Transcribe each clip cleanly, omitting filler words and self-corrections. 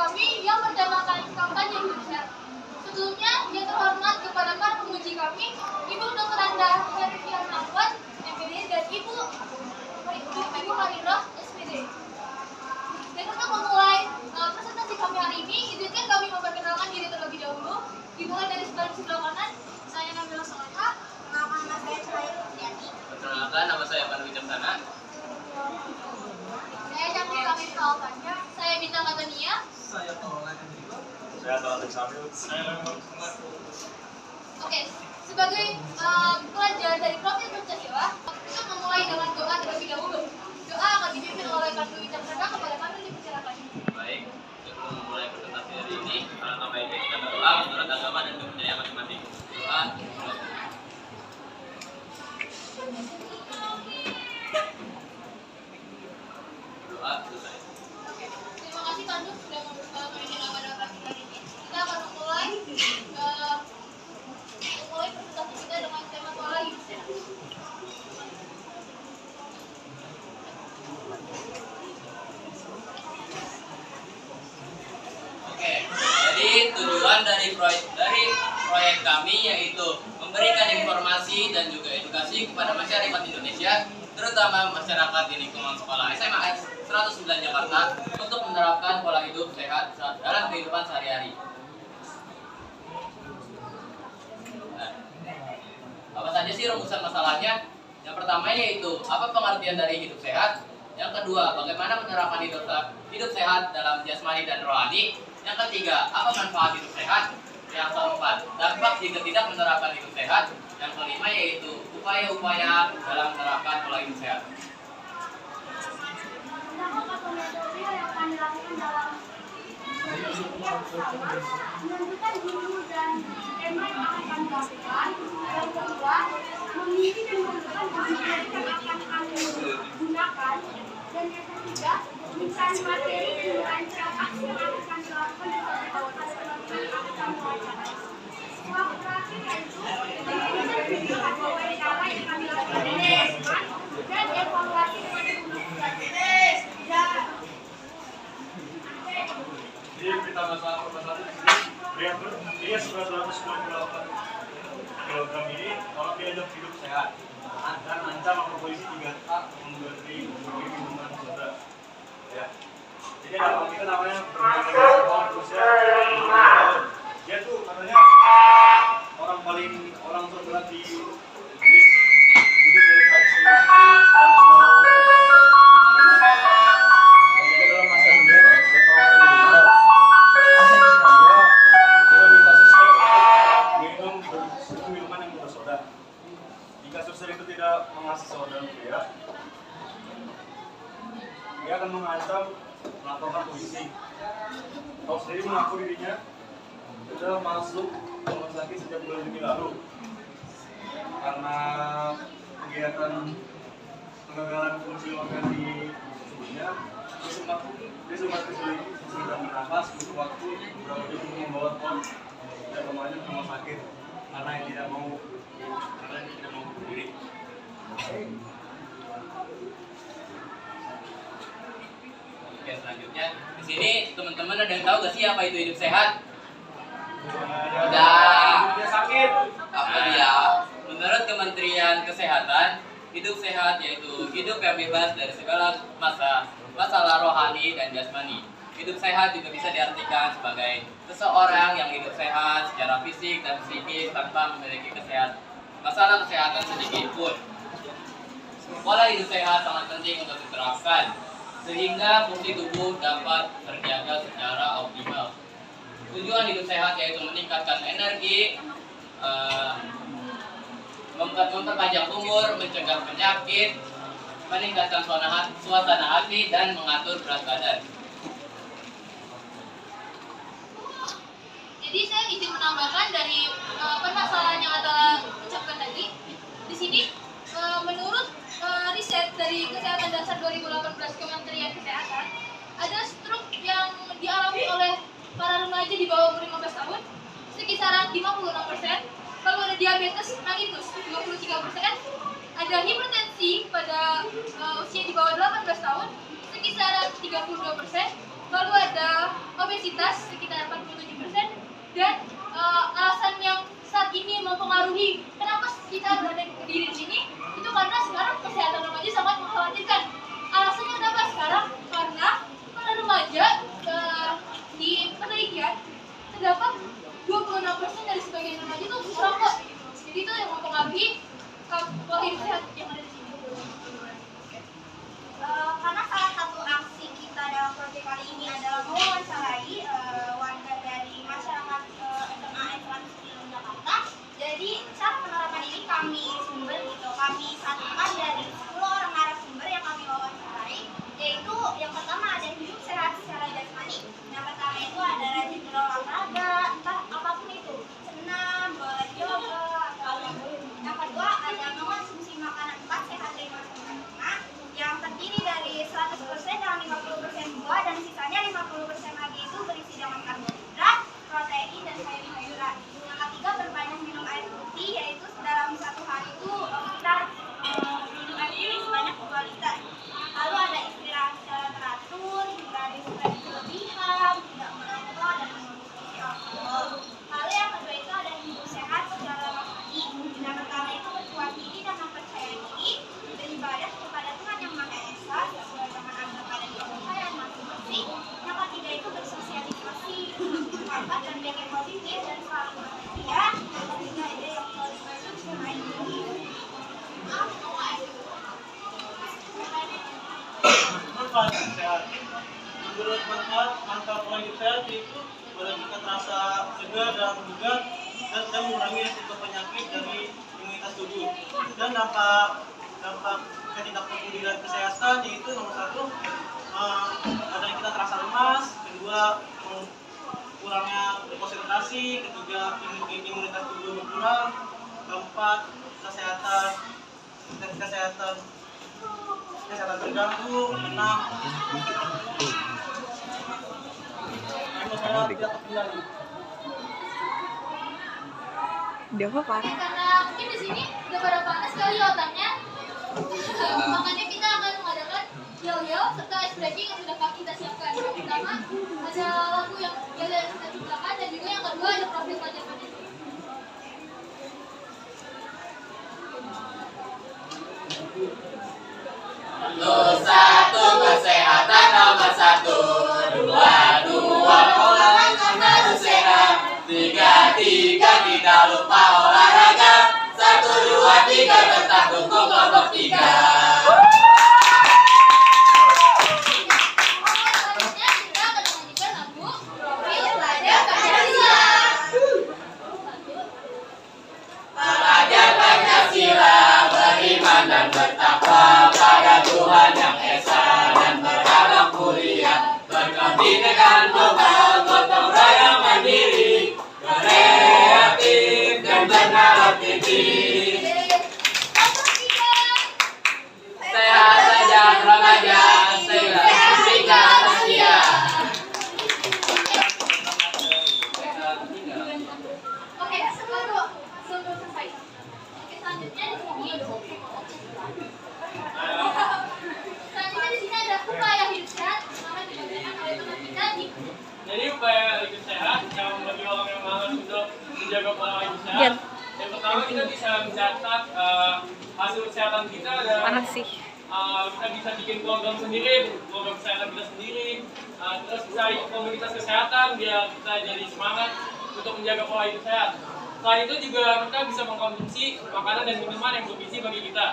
kami yang bertemakan kampanye hidup sehat. Sebelumnya, yang terhormat kepada para penguji kami, Ibu Dr. Anda Herfian Ahmad, MPD, dan Ibu Marirah, SPD. Dan untuk memulai presentasi kami hari ini, izinkan kami memperkenalkan diri terlebih dahulu. Dimulai dari sebelah kanan, saya Nabila Soleha. Nama saya Cahaya Kurniati. Perkenalkan, nama saya Pandu Wijaksana. Saya Cantik Kamil Alfanya. Saya Bintang Katania. Saya Paula Kendriwa. Saya Taufik Samil. Saya Lembang Sumar. Oke, sebagai pelajar dari Profil Pancasila, kita memulai dengan doa terlebih dahulu. Doa akan dipimpin oleh Pandu Wijaksana kepada kami dipersilakan. Baik, sebelum memulai presentasi hari ini, alangkah baiknya kita berdoa menurut agama dan kepercayaan masing-masing. Doa. Doa selesai. Oke, terima kasih Pandu sudah memimpin pada pagi hari ini. Kita akan memulai presentasi kita dengan tema pola hidup sehat. Oke, jadi tujuan dari proyek kami yaitu memberikan informasi dan juga edukasi kepada masyarakat Indonesia, terutama masyarakat di lingkungan sekolah SMA 109 Jakarta untuk menerapkan pola hidup sehat dalam kehidupan sehari-hari. Nah, apa saja sih rumusan masalahnya? Yang pertama yaitu apa pengertian dari hidup sehat? Yang kedua, bagaimana menerapkan hidup sehat dalam jasmani dan rohani? Yang ketiga, apa manfaat hidup sehat? Yang keempat, dampak jika tidak menerapkan hidup sehat. Yang kelima yaitu upaya-upaya dalam menerapkan pola hidup sehat. Atau metode yang akan dilakukan dalam menentukan guru dan tema yang akan kami lakukan. Yang kedua, memilih dan menentukan kebijakan yang akan kami gunakan. Dan yang ketiga, mencari materi dan merancang aksi yang akan kami lakukan dan memperbaiki penonton yang akan kami lakukan. Yang terakhir yaitu menentukan wawancara yang kami lakukan dan evaluasi dengan Jadi kita masalah permasalahan di sini, dia sudah 198 kg ini kalau dia hidup sehat dan ancam atau polisi 3A memberi minuman soda. Ya. Jadi ada kita namanya bermain usia 20 tahun. Dia tuh katanya orang terberat di Inggris hidup dari taksi dan dalam masa ini minuman yang bersoda. Jika suster itu tidak mengasih soda dia akan mengancam melaporkan polisi. Kau sendiri mengaku dirinya sudah masuk rumah sakit sejak bulan Juni lalu karena kegiatan kegagalan fungsi organ di tubuhnya. Dia sempat kesulitan bernafas, butuh waktu beberapa jam untuk membawa pon dan membawa ke rumah sakit karena yang tidak mau berdiri. Oke, selanjutnya di sini teman-teman ada yang tahu gak sih apa itu hidup sehat? Dia sakit. Apa dia? Menurut Kementerian Kesehatan, hidup sehat yaitu hidup yang bebas dari segala masalah rohani dan jasmani. Hidup sehat juga bisa diartikan sebagai seseorang yang hidup sehat secara fisik dan psikis tanpa memiliki masalah kesehatan sedikit pun. Pola hidup sehat sangat penting untuk diterapkan sehingga fungsi tubuh dapat terjaga secara optimal. Tujuan hidup sehat yaitu meningkatkan energi, memperpanjang umur, mencegah penyakit, meningkatkan suasana hati, dan mengatur berat badan. Jadi saya izin menambahkan dari permasalahan yang Anda ucapkan tadi. Di sini menurut riset dari Kesehatan Dasar 2018 Kementerian Kesehatan, ada stroke yang dialami oleh para remaja di bawah umur 15 tahun sekisaran 56%. Lalu ada diabetes mellitus 23%, ada hipertensi pada usia di bawah 18 tahun sekisaran 32%. Lalu ada obesitas obesitas sekitar 47%, dan alasan yang saat ini mempengaruhi kenapa kita berada di sini itu karena sekarang kesehatan remaja sangat mengkhawatirkan. Alasannya kenapa sekarang? Karena pada remaja di penelitian terdapat 26% dari sebagian remaja itu merokok. Jadi itu yang mempengaruhi pola hidup sehat yang ada di sini. Karena salah satu aksi kita dalam proyek kali ini adalah mewawancarai warga dari masyarakat SMA Islam Jakarta. Jadi cara penerapan ini kami satukan dari 10 orang narasumber yang kami wawancarai, yaitu yang pertama ada hidup sehat secara jasmani. Yang pertama itu ada rajin berolahraga, entah apapun itu, senam, yoga, atau yang kedua ada mengonsumsi makanan 4 sehat 5 sempurna yang terdiri dari 100% dengan 50% buah dan sisanya 50% lagi itu berisi dengan karbohidrat, protein, dan sayur-sayuran. Yang ketiga berbanyak minum air putih, yaitu dalam satu hari itu kita minum air putih sebanyak 2 liter. Lalu ada istirahat secara teratur, tidak distraksi berlebihan, tidak merokok, dan mengonsumsi alkohol. Lalu yang kedua itu ada hidup sehat secara rohani. Yang pertama itu berkuat diri dan mempercayai diri, beribadah kepada Tuhan Yang Maha Esa sesuai dengan agama dan kepercayaan masing-masing. Yang ketiga itu bersosialisasi, bermanfaat dan berpikir positif dan selalu bahagia. Yang ketiga ide yang selalu masuk selain diri. Manfaat sehat. Menurut manfaat pola hidup sehat itu badan kita terasa segar dan bugar dan mengurangi risiko penyakit dari imunitas tubuh. Dan dampak ketidakpedulian kesehatan yaitu nomor 1, badan kita terasa lemas, kedua kurangnya konsentrasi, ketiga imunitas tubuh berkurang, keempat kesehatan terganggu, 6 emosional tidak terkendali. Dia kok parah? Karena mungkin di sini udah pada panas sekali otaknya, makanya kita akan mengadakan yel-yel serta ice breaking yang sudah kita siapkan. Yang pertama ada lagu yang kita ciptakan, dan juga yang kedua ada profil pelajar pada sini. Satu kesehatan nomor 1, 2 pola makan harus sehat, 3 tidak lupa olahraga, 1 2 3 tetap dukung kelompok 3. Selanjutnya kita akan menyanyikan lagu profil pelajar Pancasila. Pelajar Pancasila beriman dan bertakwa pada Tuhan Yang Esa dan beragam mulia, berkebinekaan global, gotong royong mandiri, kreatif dan bernalar tinggi. Sehat saja remaja, sehat tiga Asia. Oke, sebelum selesai. Oke, selanjutnya di sini. Selanjutnya di sini ada upaya hidup sehat yang akan dibagikan oleh teman kita di. Jadi upaya hidup sehat yang bagi orang yang malas untuk menjaga pola hidup sehat. Yang pertama kita bisa mencatat hasil kesehatan kita dan Panas sih. kita bisa bikin program sendiri, program kesehatan kita sendiri. Terus bisa ikut komunitas kesehatan biar kita jadi semangat untuk menjaga pola hidup sehat. Selain itu juga kita bisa mengkonsumsi makanan dan minuman yang bergizi bagi kita,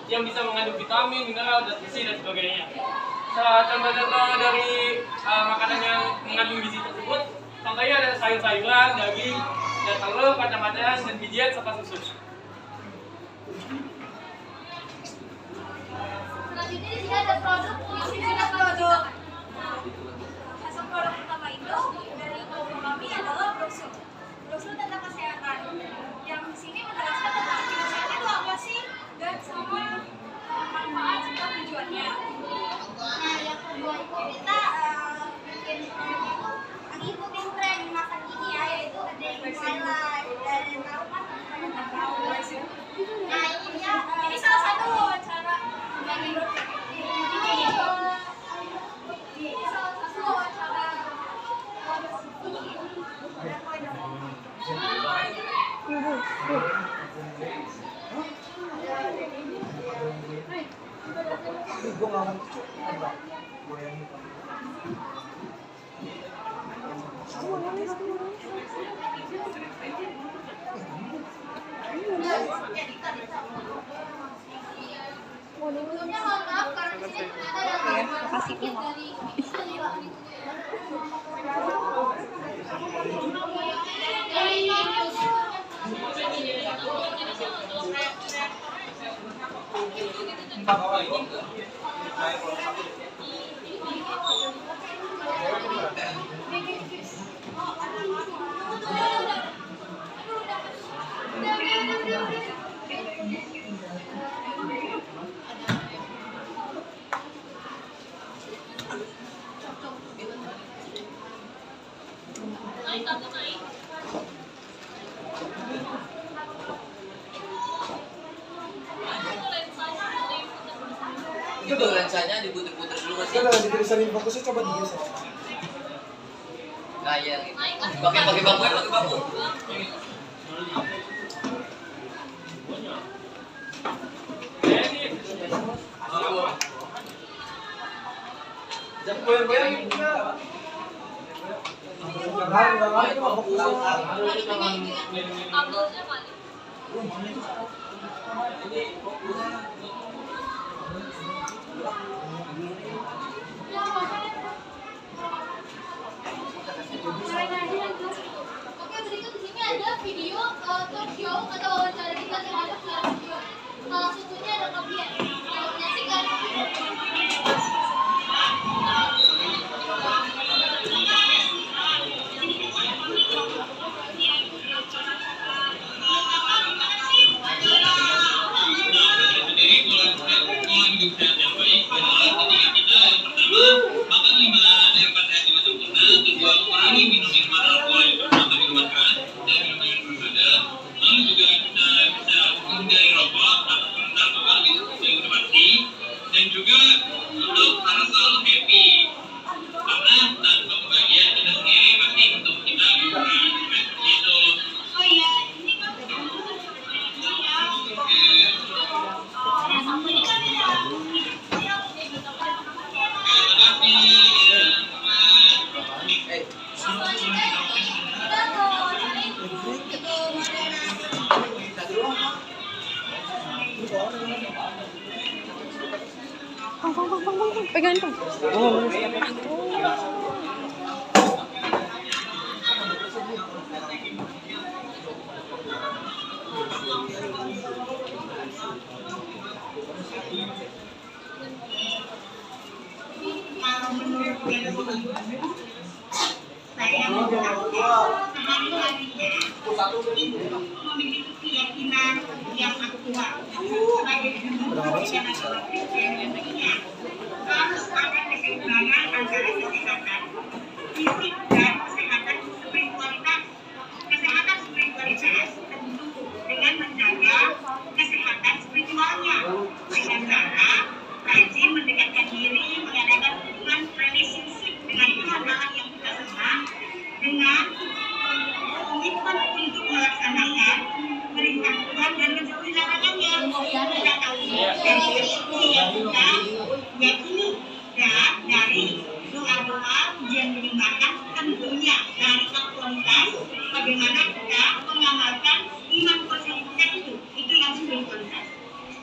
yang bisa mengandung vitamin, mineral, dan gizi dan sebagainya. Contoh-contoh dari makanan yang mengandung gizi tersebut, contohnya ada sayur-sayuran, daging, dan telur, kacang-kacangan, dan bijian serta susu. Selanjutnya di sini ada produk yang sudah produk. Hasil produk pertama itu dari kelompok kami adalah brosur tentang kesehatan. Yang di sini menjelaskan tentang hidup sehat itu apa sih dan sama manfaat serta tujuannya. Nah, yang kedua itu kita bikin produk itu ngikutin tren masa kini ya, yaitu a day in my life, dan yang tahu kan banyak yang tahu. Nah, ini salah satu cara bagi Gue nggak mau cuci. Sebelumnya mohon maaf karena di sini ternyata ada makasih, Bu. dari Itu dong lensanya diputer-puter dulu nggak sih? Coba digeserin fokusnya, coba digeser. Nah iya. Pakai bambu. Jangan goyang-goyang enggak. Enggak, fokusnya. kabelnya paling. Oke, berikut di sini ada video talk show atau wawancara kita terhadap secara video. Salah satunya ada Nobian. Ada menyaksikan. Dan juga untuk harus selalu happy karena tanpa kebahagiaan kita sendiri pasti untuk kita bukan gitu. Oh iya, ini kan Pang. Pegangin, Pang. saya memiliki keyakinan yang akurat sebagai harus ada keseimbangan antara kesehatan fisik dan kesehatan spiritualitas. Kesehatan spiritualitas tentu dengan menjaga kesehatan spiritualnya dengan cara rajin mendekatkan diri, mengadakan hubungan relationship dengan Tuhan yang kita sembah, dengan komitmen untuk melaksanakan perintah Tuhan dan menjauhi larangannya. Kita tahu dari ilmu yang kita yakini dan dari doa-doa ujian menyembahkan tentunya dari aktualitas bagaimana kita mengamalkan iman positif kita itu yang spiritualitas.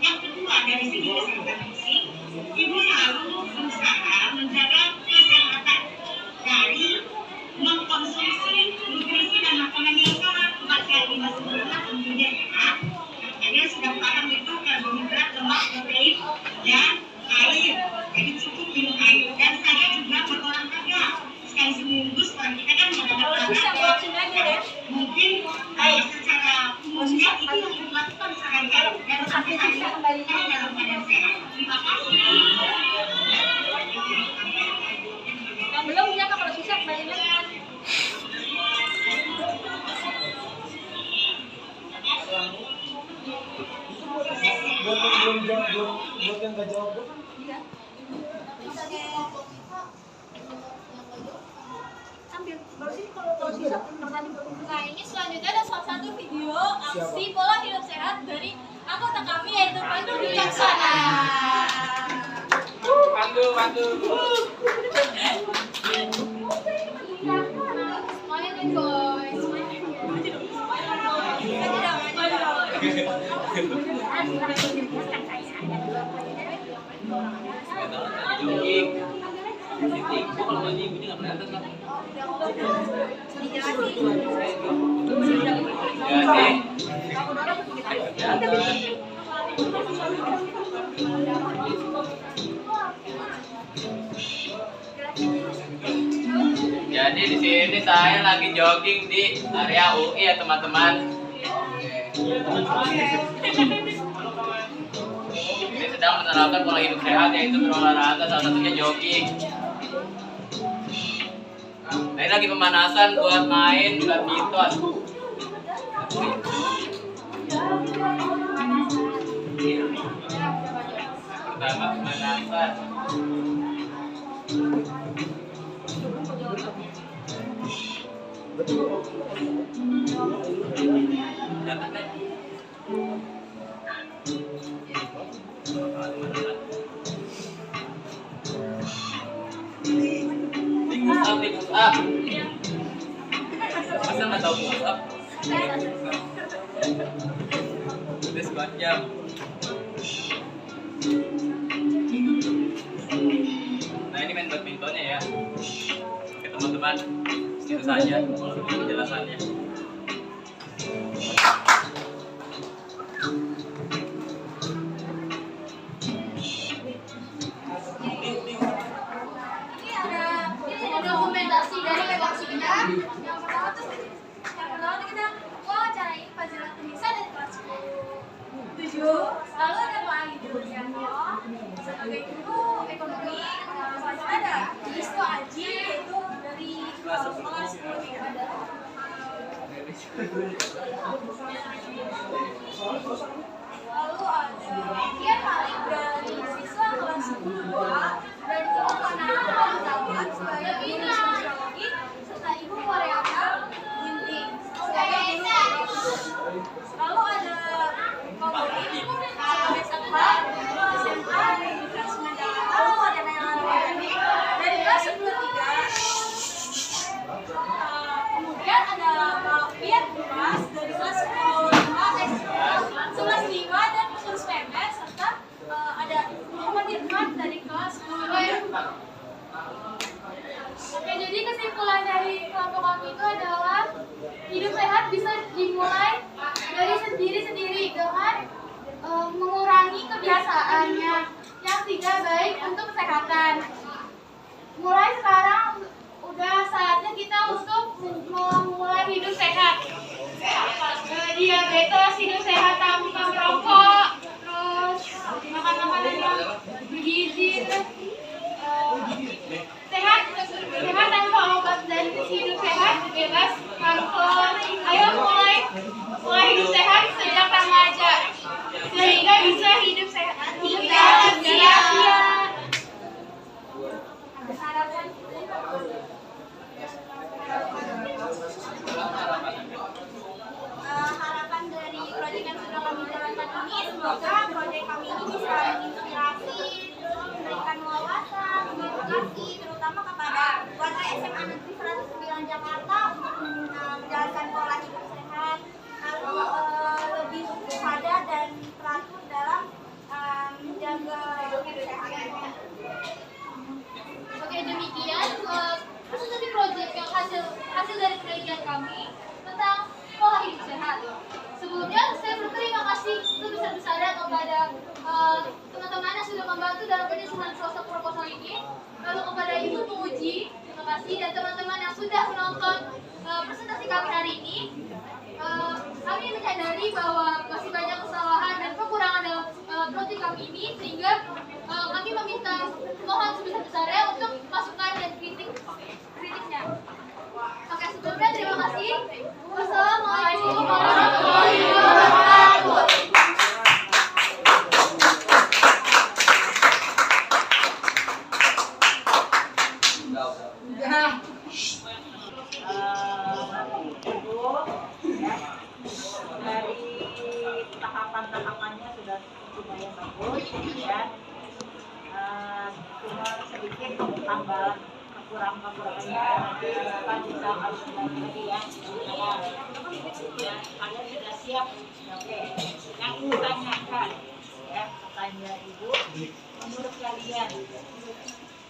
Yang kedua dari segi kesehatan fisik, ibu selalu berusaha menjaga kesehatan dari mengkonsumsi nutrisi dan makanan yang sehat. Sehat lima sempurna tentunya sehat. Makanya sedang makan itu karbohidrat, lemak, protein, dan air. Jadi cukup minum air. Dan saya juga berolahraga sekali seminggu. Sekarang kita kan olahraga. Mungkin secara umumnya itu yang dilakukan sehari-hari. Dan sampai hari ini saya dalam keadaan sehat. Terima kasih. Yang belum punya kalau susah bayarnya kan. Buat yang nggak jawab dong. Ambil. Nah, ini selanjutnya ada salah satu video aksi pola hidup sehat dari anggota kami yaitu Pandu Wijaksana. Pandu. Semuanya nih guys. Jogging. Ibu kalau mandi ibunya nggak kelihatan kan? Jadi di sini saya lagi jogging di area UI ya teman-teman. Ini sedang menerapkan pola hidup sehat yaitu berolahraga, salah satunya jogging. Nah, ini lagi pemanasan buat main badminton. Pertama pemanasan. Push up. Masa nggak tahu push up? Udah sebuah jam. Nah, ini main badmintonnya ya. Oke teman-teman, itu saja penjelasannya. Dokumentasi dari aksi kita. Yang pertama kita wawancarai pelajaran pemirsa dari kelas 7. Lalu ada Pak Aiduryanto sebagai guru ekonomi. Selanjutnya ada Wisnu Aji yaitu dari kelas 10 nih. Lalu ada Kian Malik dari siswa kelas 10 dan Ibu Panah Tawat sebagai guru sosiologi serta Ibu Mariana Ginting sebagai guru. Lalu ada Pak Bobi sebagai satwa SMA dari kelas 9. Lalu ada Nela Rayani dari kelas 10 3. Kemudian ada Pak Fiat Mas dari kelas 11 5 dan pengurus PMR serta ada Muhammad Irfan dari kelas 10. Oke, jadi kesimpulan dari kelompok kami itu adalah hidup sehat bisa dimulai dari sendiri-sendiri dengan mengurangi kebiasaannya yang tidak baik untuk kesehatan. Mulai sekarang udah saatnya kita untuk memulai hidup sehat. Diabetes, hidup sehat tanpa merokok, terus makan makanan yang bergizi, sehat tanpa obat dan hidup sehat bebas kanker. Ayo mulai hidup sehat sejak remaja sehingga bisa hidup sehat hingga lansia. Harapan dari proyek yang sudah kami jalankan ini, semoga proyek kami ini bisa menginspirasi, memberikan wawasan, mengedukasi, terutama kepada warga SMA Negeri 109 Jakarta untuk menjalankan pola hidup sehat, lalu lebih sadar dan teratur dalam menjaga kesehatan. Oke, demikian presentasi proyek yang hasil dari penelitian kami tentang pola hidup sehat. Sebelumnya saya berterima kasih sebesar-besarnya kepada teman-teman yang sudah membantu dalam penyusunan sosok proposal ini, lalu kepada Ibu penguji, terima kasih, dan teman-teman yang sudah menonton presentasi kami hari ini. Kami menyadari bahwa masih banyak kesalahan dan kekurangan dalam proyek kami ini, sehingga kami meminta mohon sebesar-besarnya untuk masukan dan kritiknya. Oke, sebelumnya terima kasih. Wassalamualaikum warahmatullahi wabarakatuh. supaya bagus ya. Cuma sedikit tambah kekurangannya kita bisa harus lagi ya. Ya, kalian sudah siap. Oke. Yang ditanyakan ya, pertanyaan Ibu, menurut kalian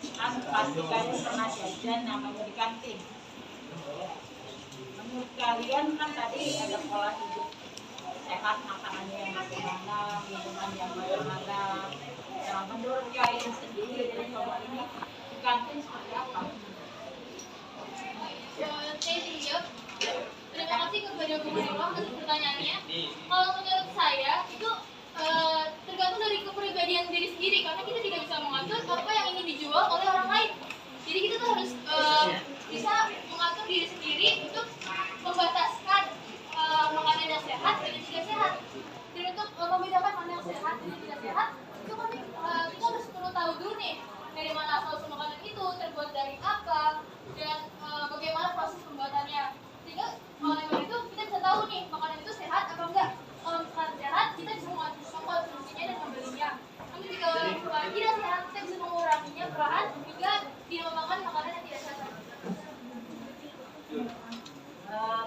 kan pasti kalian pernah jajan namanya di kantin. Menurut kalian kan tadi ada pola hidup sehat, makanannya yang bagaimana, minuman yang bagaimana. Nah, menurut kalian sendiri dari coba ini di kantin seperti apa? Terima kasih kepada Bu Dewa atas pertanyaannya. Kalau menurut saya itu tergantung dari kepribadian diri sendiri, karena kita tidak bisa mengatur apa yang ingin dijual oleh orang lain. Jadi kita tuh harus bisa mengatur diri sendiri untuk membataskan makanan yang sehat dan yang tidak sehat. Dan untuk membedakan mana yang sehat dan yang tidak sehat, itu kan kita harus perlu tahu dulu nih dari mana asal usul makanan itu, terbuat dari apa, dan bagaimana proses pembuatannya. Sehingga oleh karena itu kita bisa tahu nih makanan itu sehat apa enggak. Kalau misalkan sehat, kita bisa mengkonsumsinya dan membelinya. Namun jika tidak sehat, kita bisa menguranginya perlahan hingga tidak memakan makanan yang tidak sehat.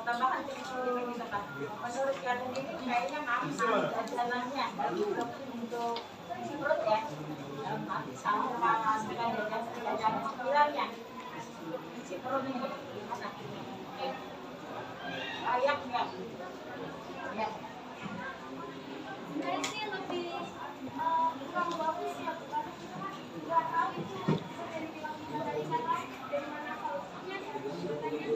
Tambahan sedikit Pak. Menurut kalian ini kayaknya mahal jajanannya untuk isi perut ya. Sama dengan jajan sembilannya. Isi perut ini gimana? Layak nggak? Ya. Sebenarnya sih lebih kurang bagus ya, bukan? Nggak tahu itu bisa dari bilang dari sana, dari mana solusinya, katanya.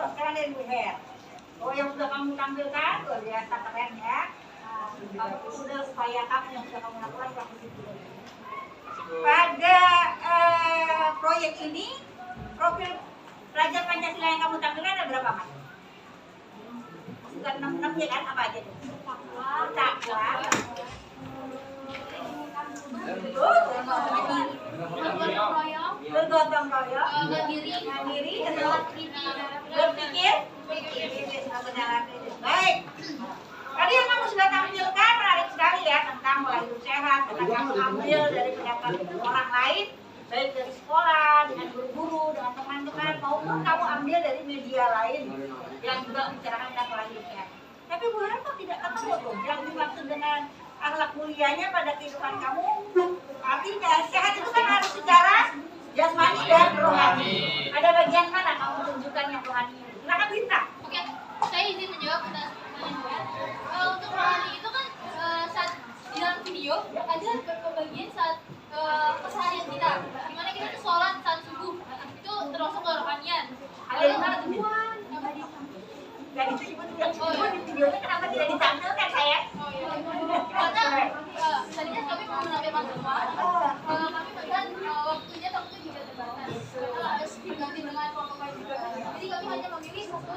Sekarang dari Bu Her. Oh, yang sudah kamu tampilkan luar biasa keren ya. Kamu sudah supaya kamu yang sudah kamu lakukan praktis itu. Pada proyek ini profil pelajar Pancasila yang kamu tampilkan ada berapa Mas? Sudah 6 ya kan? Apa aja tuh? Takwa. Bergotong royong, mandiri, berpikir, baik. Tadi yang kamu sudah tampilkan menarik sekali ya tentang pola hidup sehat, tentang kamu ambil dari pendapat orang lain, baik dari sekolah, dengan guru-guru, dengan teman-teman, maupun kamu ambil dari media lain yang juga membicarakan tentang pola hidup sehat. Tapi Bu Hera kok tidak ketemu tuh yang dimaksud dengan akhlak mulianya pada kehidupan kamu? Artinya sehat itu kan harus secara jasmani dan rohani. Ada bagian mana kamu tunjukkan yang rohani? Silakan Binta. Oke, saya izin menjawab atas pertanyaan. Untuk rohani itu kan saat di dalam video ada bagian saat keseharian kita, dimana kita tuh sholat saat subuh, itu termasuk kerohanian. Ada yang mana tuh? Gak disebut di videonya, kenapa tidak ditampilkan sayang? Oh iya. Karena tadinya kami mau menampilkan semua, kami melihat waktunya juga terbatas. Karena harus diganti dengan protokol juga. Jadi kami hanya memilih satu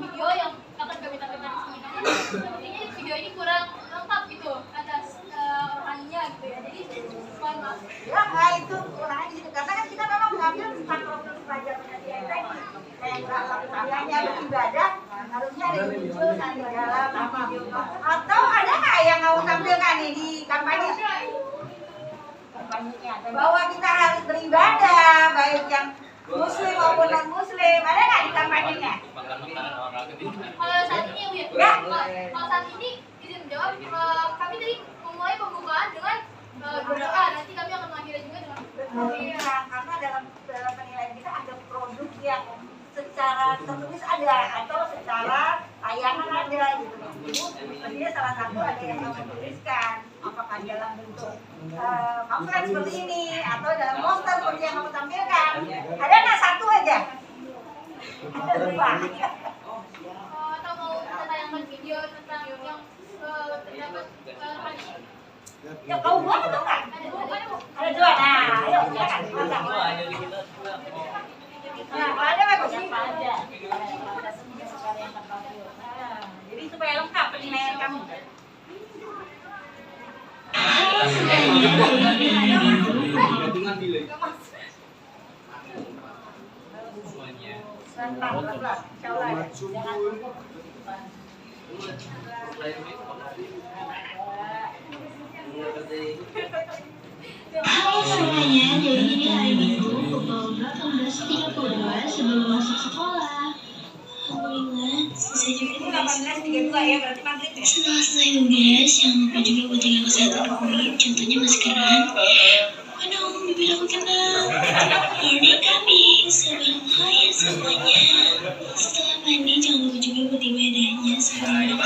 video yang akan kami tampilkan di sini. Namun sepertinya video ini kurang lengkap gitu atas rohaninya gitu ya. Jadi mohon maaf. Ya, nah itu kurangnya gitu. Karena kan kita memang mengambil tentang profil pelajar Pancasila tadi. Kayak berakhlak mulianya beribadah, harusnya ada dimunculkan di dalam video. Atau ada nggak yang kamu tampilkan nih di kampanye? Bahwa kita harus beribadah, baik yang muslim maupun non muslim, ada nggak di kampanyenya? Kalau saat ini ya, Bu ya. Kalau saat ini izin menjawab, kami tadi memulai pembukaan dengan berdoa. Nanti kami akan mengakhiri juga dengan Iya, karena dalam penilaian kita ada produk yang secara tertulis ada atau secara tayangan ada gitu. Jadi salah satu ada yang kamu tuliskan, apakah dalam bentuk pamflet seperti ini atau dalam poster seperti yang kamu tampilkan. Ada nggak satu aja? Ada dua. atau mau kita tayangkan video tentang yang terdapat rohani. Ya kau buat atau enggak? Ada dua. Nah, ayo silakan. Nah, ada bagus sih. Jadi supaya lengkap penilaian kamu. Hai semuanya, jadi ini hari Minggu pukul 18.32 sebelum masuk sekolah. Alhamdulillah, selesai juga tugas. Setelah selesai tugas, jangan lupa juga buat jaga kesehatan kulit, contohnya maskeran. Waduh, bibir aku kenal. Morning kami, sebelum hai semuanya. Setelah mandi, jangan lupa juga buat ibadahnya sebelum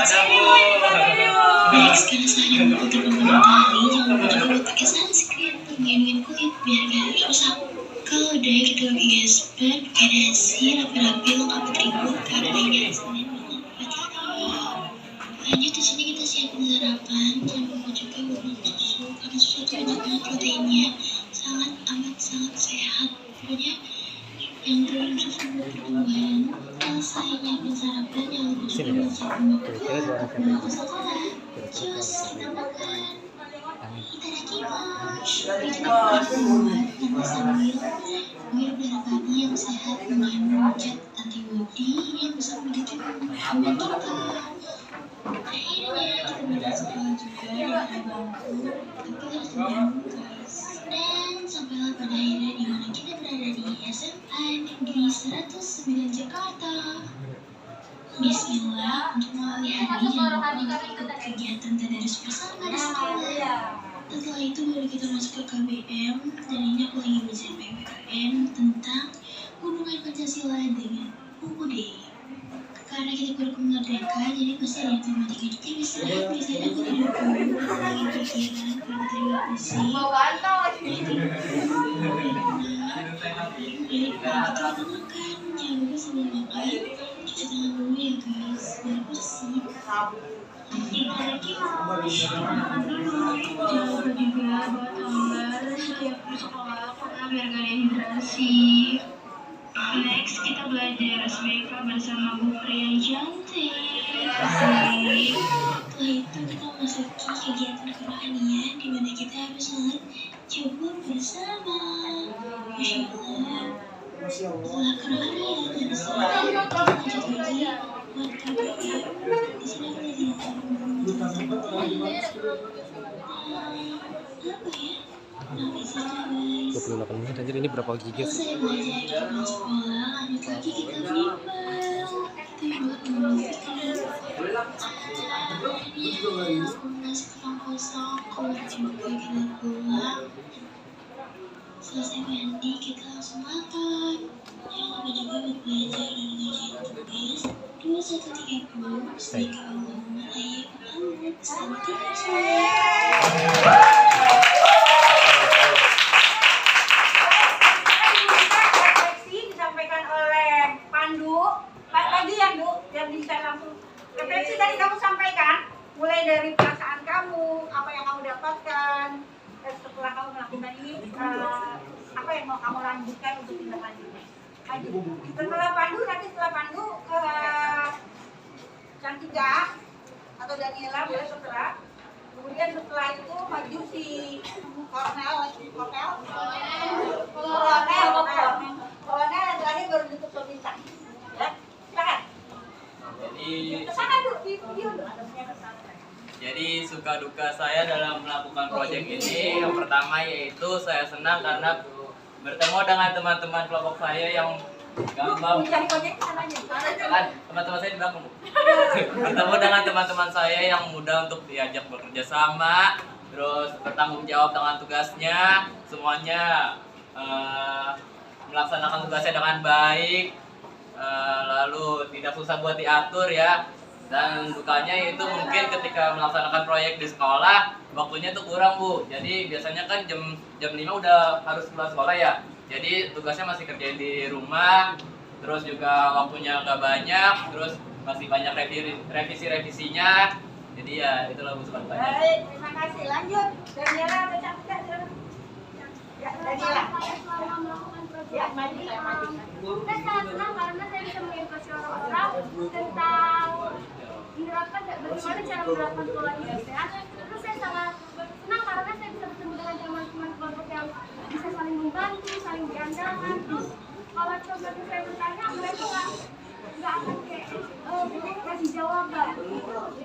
next, karena sehari untuk matahari, jangan lupa juga buat pakai sunscreen untuk melindungi kulit biar gak rusak. Kalau udah kita pakai gasper, pakai dasi, rapi-rapi lengkap atribut karena ini Senin banget buat tidur. Lanjut di sini kita siapin sarapan, jangan lupa juga buat minum susu karena susu itu banyak banget proteinnya, sangat amat sangat sehat. Pokoknya yang turun susu buat pertumbuhan. Selesai nyiapin sarapan, jangan lupa juga buat siapin makanan untuk sekolah. Cus, kita makan. Itadakimasu. Kita buat dan sambil udara kami yang sehat dengan zat antibodi yang bisa membantu tubuh kita. Akhirnya kita berangkat sekolah juga dengan bangku, tapi harus berangkas. Dan sampailah pada akhirnya di mana kita berada di SMA Negeri 109 Jakarta. Bismillah, untuk mengawali hari jangan lupa untuk ikut kegiatan tadarus bersama di sekolah. Setelah itu baru kita masuk ke KBM, dan ini aku lagi belajar PPKN tentang hubungan Pancasila dengan UUD. Karena kita kurikulum merdeka, jadi pasti ada informatika juga bisa. Biasanya aku tidur dulu, lagi pikiran, karena terima pusing. Jadi kalau kita makan, jangan lupa sebelum makan cuci tangan dulu ya guys, biar bersih. Jangan lupa juga buat gambar setiap sekolah karena biar gak dehidrasi. Next kita belajar SBK bersama Bu Pri yang cantik. Setelah itu kita masuki kegiatan kerohanian di mana kita harus sholat Jumat bersama. Masya Allah. Setelah kerohanian dan setelah kita lanjut lagi buat KBM. Di sini aku lagi apa ya? Namanya saja guys. 28 menit anjir, ini berapa giga sih? Selesai belajar di ruang sekolah, lanjut lagi kita bimbel. Kita buat membuatkan ini aku ngasih ke ruang kosong, keluar juga kita pulang. Selesai mandi kita langsung makan. Jangan lupa juga buat belajar dan ngerjain tugas 2130 sedikit Allahumma ayat Muhammad. Selamat tidur semuanya. Disampaikan oleh Pandu. Lagi ya, Du, yang bisa langsung. Refleksi tadi kamu sampaikan, mulai dari perasaan kamu, apa yang kamu dapatkan, dan setelah kamu melakukan ini, apa yang mau kamu lanjutkan untuk tindak lanjutnya. Setelah Pandu, Cantika atau Daniela boleh setelah. Kemudian setelah itu maju si Kolonel yang terakhir baru tutup pemirsa. Ya, silakan. Jadi suka duka saya dalam melakukan proyek ini, yang pertama yaitu saya senang karena bertemu dengan teman-teman kelompok saya yang gampang. Teman-teman saya di belakang. Bertemu dengan teman-teman saya yang mudah untuk diajak bekerja sama, terus bertanggung jawab dengan tugasnya, semuanya melaksanakan tugasnya dengan baik, lalu tidak susah buat diatur ya. Dan dukanya itu mungkin ketika melaksanakan proyek di sekolah waktunya tuh kurang Bu. Jadi biasanya kan jam 5 udah harus pulang sekolah ya. Jadi tugasnya masih kerjain di rumah, terus juga waktunya nggak banyak, terus masih banyak revisi-revisinya. Jadi ya itulah Bu sobat banyak. Baik, terima kasih. Lanjut, Daniela ada Cantika. Ya, Daniela. Ya, maju. Saya sangat senang karena saya bisa mengedukasi orang-orang tentang bagaimana cara menerapkan pola hidup sehat. Terus saya sangat senang karena saya bisa bertemu kelompok yang bisa saling membantu, saling berandalkan. Terus kalau coba saya bertanya, mereka nggak akan kayak kasih jawaban. Terus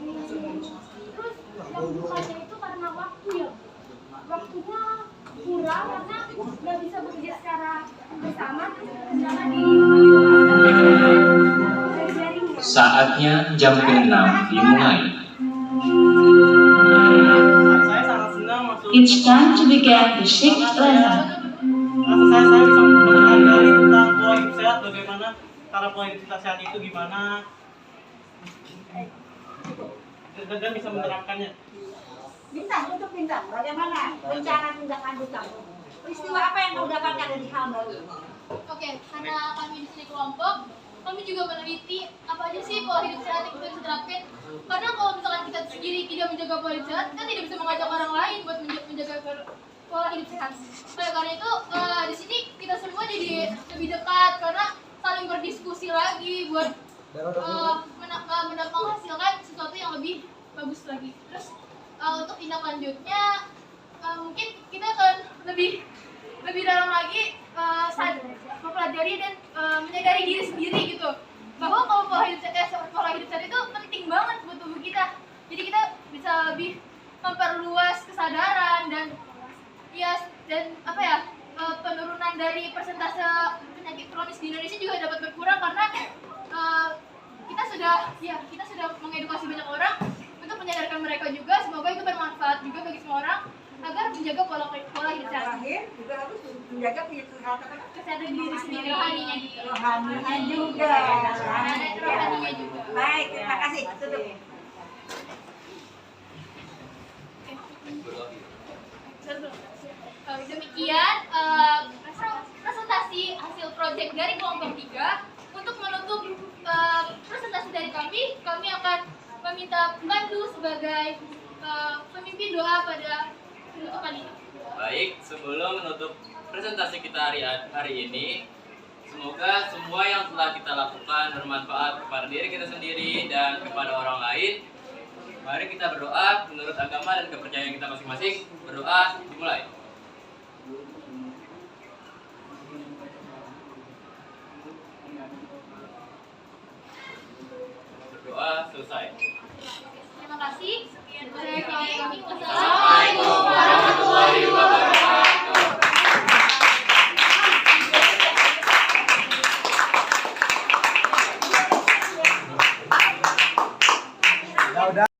yang bukannya itu karena waktu ya, waktunya kurang karena nggak bisa bekerja secara bersama, terus kendala di jaringnya. Saatnya jam ke-6 dimulai. Saya sangat senang masuk. It's time to begin the sixth lesson. Rasa saya bisa mempelajari tentang pola hidup sehat, bagaimana cara pola hidup kita sehat itu gimana, dan bisa menerapkannya. Bintang, untuk Bintang, bagaimana rencana tindak lanjut kamu? Peristiwa apa yang kau dapatkan dari hal baru? Oke, karena kami di sini kelompok, kami juga meneliti apa aja sih pola hidup sehat yang kita bisa terapin. Karena kalau misalkan kita sendiri tidak menjaga pola hidup sehat, kita tidak bisa mengajak orang lain buat menjaga pola hidup sehat. Karena itu di sini kita semua jadi lebih dekat karena saling berdiskusi lagi buat menghasilkan sesuatu yang lebih bagus lagi. Terus untuk tindak lanjutnya mungkin kita akan lebih dalam lagi mempelajari dan menyadari diri sendiri gitu bahwa kalau pola hidup sehat itu penting banget buat tubuh kita. Jadi kita bisa lebih memperluas kesadaran dan penurunan dari persentase penyakit kronis di Indonesia juga dapat berkurang karena kita sudah mengedukasi banyak orang untuk menyadarkan mereka juga. Semoga itu bermanfaat juga bagi semua orang agar menjaga pola hidup sehat. Terakhir juga harus menjaga Kesehatan diri sendiri, rohaninya juga. rohaninya juga. Rohaninya juga. Baik, terima kasih. Tutup. Demikian presentasi hasil proyek dari kelompok 3. Untuk menutup presentasi dari kami akan meminta Pandu sebagai pemimpin doa pada penutupan ini. Baik, sebelum menutup presentasi kita hari ini, semoga semua yang telah kita lakukan bermanfaat kepada diri kita sendiri dan kepada orang lain. Mari kita berdoa menurut agama dan kepercayaan kita masing-masing. Berdoa dimulai. Berdoa selesai. Terima kasih. Assalamualaikum warahmatullahi wabarakatuh.